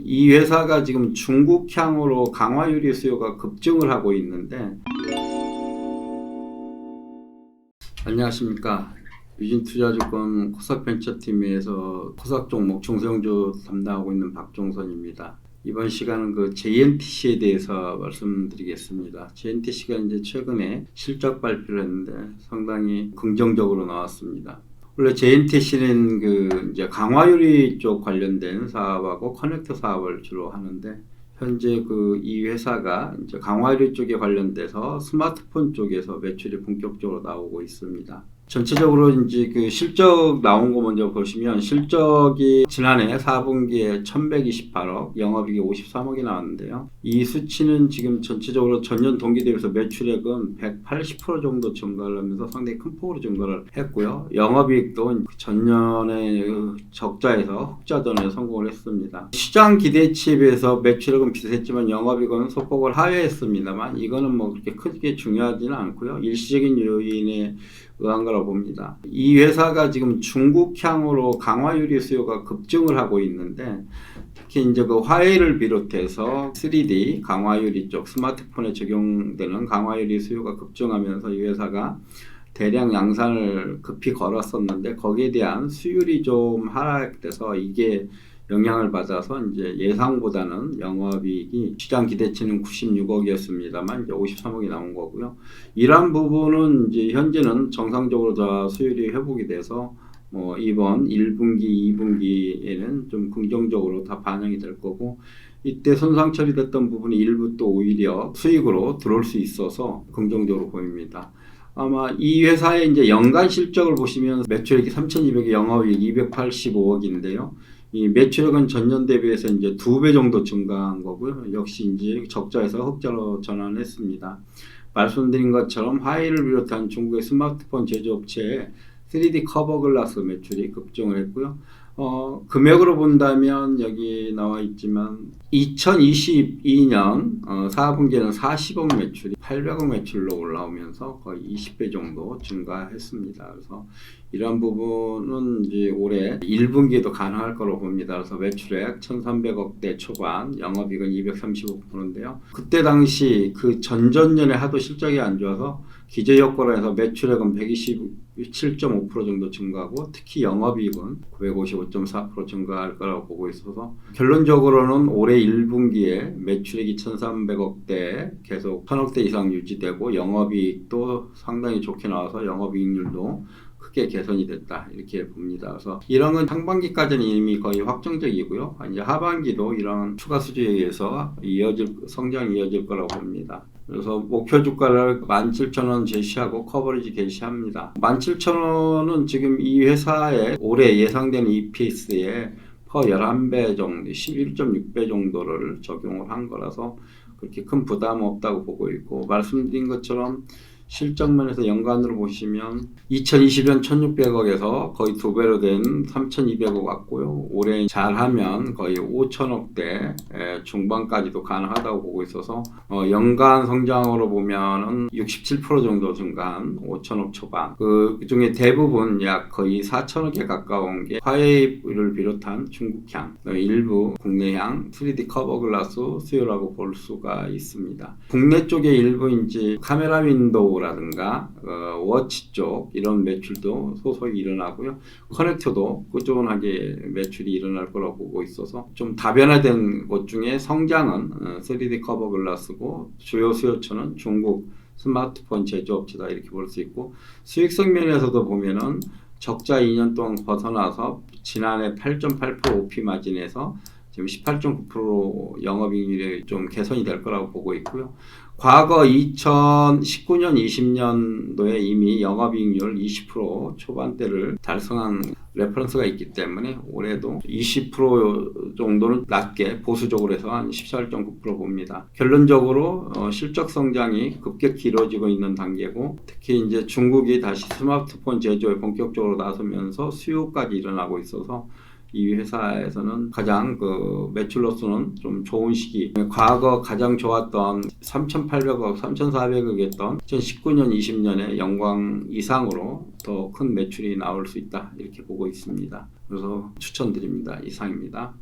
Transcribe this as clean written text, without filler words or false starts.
이 회사가 지금 중국향으로 강화 유리 수요가 급증을 하고 있는데, 안녕하십니까. 유진투자증권 코스닥벤처팀에서 코스닥 종목 중소형주 담당하고 있는 박종선입니다. 이번 시간은 그 JNTC에 대해서 말씀드리겠습니다. JNTC가 이제 최근에 실적 발표를 했는데 상당히 긍정적으로 나왔습니다. 원래 JNTC는 그 이제 강화유리 쪽 관련된 사업하고 커넥터 사업을 주로 하는데, 현재 그 이 회사가 이제 강화유리 쪽에 관련돼서 스마트폰 쪽에서 매출이 본격적으로 나오고 있습니다. 전체적으로 이제 그 실적 나온 거 먼저 보시면, 실적이 지난해 4분기에 1128억, 영업이익이 53억이 나왔는데요. 이 수치는 지금 전체적으로 전년 동기 대비해서 매출액은 180% 정도 증가를 하면서 상당히 큰 폭으로 증가를 했고요. 영업이익도 전년에 적자에서 흑자전에 성공을 했습니다. 시장 기대치에 비해서 매출액은 비슷했지만 영업이익은 소폭을 하회했습니다만, 이거는 뭐 그렇게 크게 중요하지는 않고요. 일시적인 요인에 의한 거라고 봅니다. 이 회사가 지금 중국향으로 강화 유리 수요가 급증을 하고 있는데, 특히 이제 그 화웨이를 비롯해서 3D 강화 유리 쪽 스마트폰에 적용되는 강화 유리 수요가 급증하면서 이 회사가 대량 양산을 급히 걸었었는데, 거기에 대한 수율이 좀 하락돼서 이게 영향을 받아서 이제 예상보다는 영업이익이 시장 기대치는 96억이었습니다만 이제 53억이 나온 거고요. 이러한 부분은 이제 현재는 정상적으로 다 수율이 회복이 돼서 이번 1분기, 2분기에는 좀 긍정적으로 다 반영이 될 거고, 이때 손상 처리됐던 부분이 일부 또 오히려 수익으로 들어올 수 있어서 긍정적으로 보입니다. 아마 이 회사의 이제 연간 실적을 보시면 매출액이 3,200억, 영업이익 285억인데요. 이 매출액은 전년 대비해서 이제 2배 정도 증가한 거고요. 역시 이제 적자에서 흑자로 전환했습니다. 말씀드린 것처럼 화웨이를 비롯한 중국의 스마트폰 제조업체의 3D 커버 글라스 매출이 급증을 했고요. 금액으로 본다면 여기 나와 있지만 2022년 4분기에는 40억 매출이 800억 매출로 올라오면서 거의 20배 정도 증가했습니다. 그래서 이런 부분은 이제 올해 1분기에도 가능할 거로 봅니다. 그래서 매출액 1,300억대 초반, 영업이익은 235%인데요. 그때 당시 그 전전년에 하도 실적이 안 좋아서 기저효과로 해서 매출액은 127.5% 정도 증가하고, 특히 영업이익은 955.4% 증가할 거라고 보고 있어서, 결론적으로는 올해 1분기에 매출액이 1,300억대 계속 1,000억대 이상 유지되고, 영업이익도 상당히 좋게 나와서 영업이익률도 크게 개선이 됐다, 이렇게 봅니다. 그래서 이런 건 상반기까지는 이미 거의 확정적이고요. 이제 하반기도 이런 추가 수주에 의해서 성장이 이어질 거라고 봅니다. 그래서 목표 주가를 17,000원 제시하고 커버리지 개시합니다. 17,000원은 지금 이 회사의 올해 예상되는 EPS에 퍼 11배 정도, 11.6배 정도를 적용을 한 거라서 그렇게 큰 부담 없다고 보고 있고, 말씀드린 것처럼 실적면에서 연간으로 보시면 2020년 1,600억에서 거의 2배로 된 3,200억 왔고요. 올해 잘하면 거의 5,000억대 중반까지도 가능하다고 보고 있어서 연간 성장으로 보면은 67% 정도 증가한 5,000억 초반. 그 중에 대부분 약 거의 4,000억에 가까운 게 화웨이를 비롯한 중국향, 일부 국내향 3D 커버 글라스 수요라고 볼 수가 있습니다. 국내 쪽에 일부 이제 카메라 윈도우 라든가 워치 쪽 이런 매출도 소소히 일어나고요. 커넥터도 꾸준하게 매출이 일어날 거라고 보고 있어서 좀 다변화된 곳 중에 성장은 3D 커버 글라스고, 주요 수요처는 중국 스마트폰 제조업체다, 이렇게 볼 수 있고, 수익성 면에서도 보면은 적자 2년 동안 벗어나서 지난해 8.8% OP 마진에서 지금 18.9% 영업이익률이 좀 개선이 될 거라고 보고 있고요. 과거 2019년, 20년도에 이미 영업이익률 20% 초반대를 달성한 레퍼런스가 있기 때문에 올해도 20% 정도는 낮게 보수적으로 해서 한 14.9% 봅니다. 결론적으로 실적 성장이 급격히 이루어지고 있는 단계고, 특히 이제 중국이 다시 스마트폰 제조에 본격적으로 나서면서 수요까지 일어나고 있어서 이 회사에서는 가장 그 매출로서는 좀 좋은 시기, 과거 가장 좋았던 3,800억, 3,400억 했던 2019년, 20년의 영광 이상으로 더 큰 매출이 나올 수 있다, 이렇게 보고 있습니다. 그래서 추천드립니다. 이상입니다.